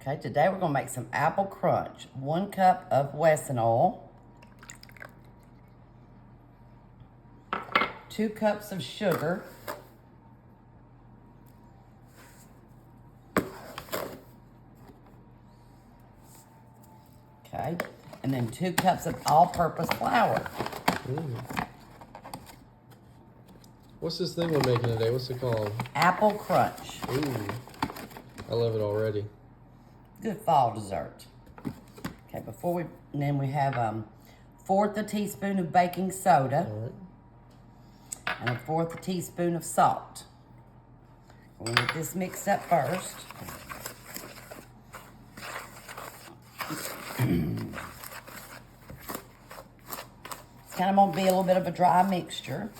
Okay, today we're gonna make some apple crunch. 1 cup of Wesson oil. 2 cups of sugar. Okay, and then 2 cups of all-purpose flour. What's this thing we're making today? What's it called? Apple crunch. Ooh, I love it already. Good fall dessert. Okay, and then we have 1/4 a teaspoon of baking soda. All right. And 1/4 a teaspoon of salt. We'll get this mixed up first. It's kind of gonna be a little bit of a dry mixture.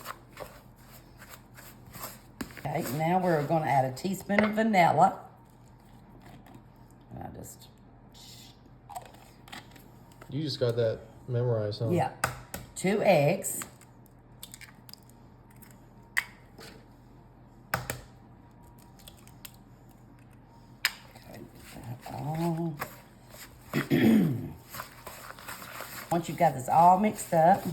Okay, now we're gonna add a teaspoon of vanilla. And You just got that memorized, huh? yeah, 2 eggs. Once you've got this all mixed up,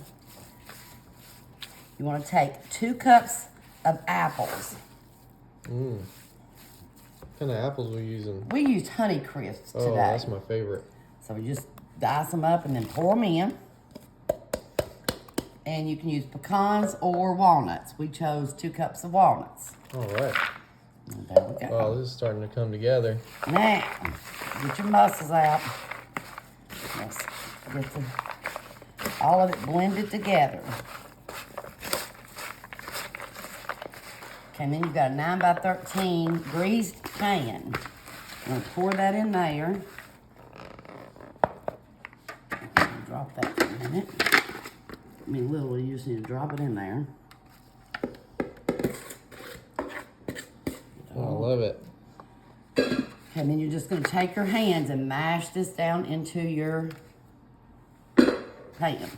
you want to take 2 cups of apples. What kind of apples are we using? We used Honey Crisps today. Oh, that's my favorite. So we just dice them up and then pour them in. And you can use pecans or walnuts. We chose 2 cups of walnuts. All right. And there we go. Wow, this is starting to come together. Now, get your muscles out. Let's get all of it blended together. Okay, and then you've got a 9x13 greased pan. I'm gonna pour that in there. Drop that for a minute. I mean, literally, you just need to drop it in there. Oh, I love it. And then you're just going to take your hands and mash this down into your pan.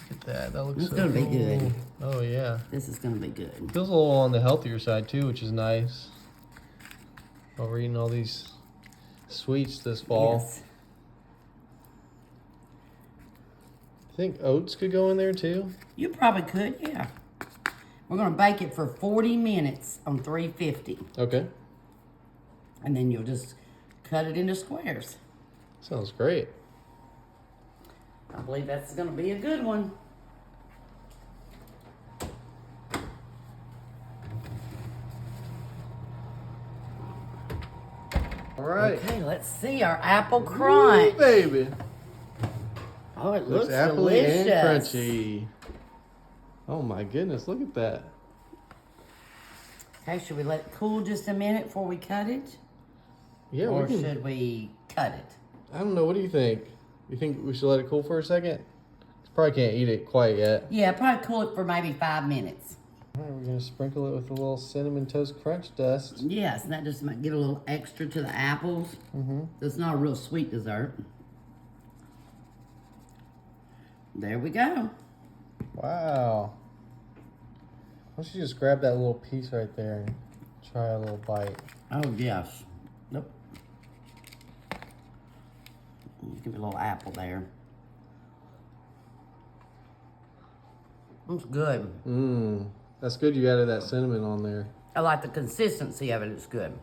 Look at that. That looks It's so gonna be cool. good. Oh, yeah. This is going to be good. Feels a little on the healthier side, too, which is nice. While we're eating all these sweets this fall. Yes. Think oats could go in there, too? You probably could, yeah. We're going to bake it for 40 minutes on 350. Okay. And then you'll just cut it into squares. Sounds great. I believe that's going to be a good one. All right. Okay, let's see our apple crunch. Ooh, baby. Oh, it looks appley delicious. and crunchy. Oh my goodness, look at that. Okay, should we let it cool just a minute before we cut it? Yeah, Or we can. should we cut it? I don't know. What do you think? You think we should let it cool for a second? Probably can't eat it quite yet. Yeah, probably cool it for maybe 5 minutes. All right, we're gonna sprinkle it with a little cinnamon toast crunch dust. Yes, and that just might give a little extra to the apples. It's not a real sweet dessert. There we go. Wow. Why don't you just grab that little piece right there and try a little bite? Oh, yes. Nope. Give it a little apple there. It's good. Mmm. That's good you added that cinnamon on there. I like the consistency of it. It's good.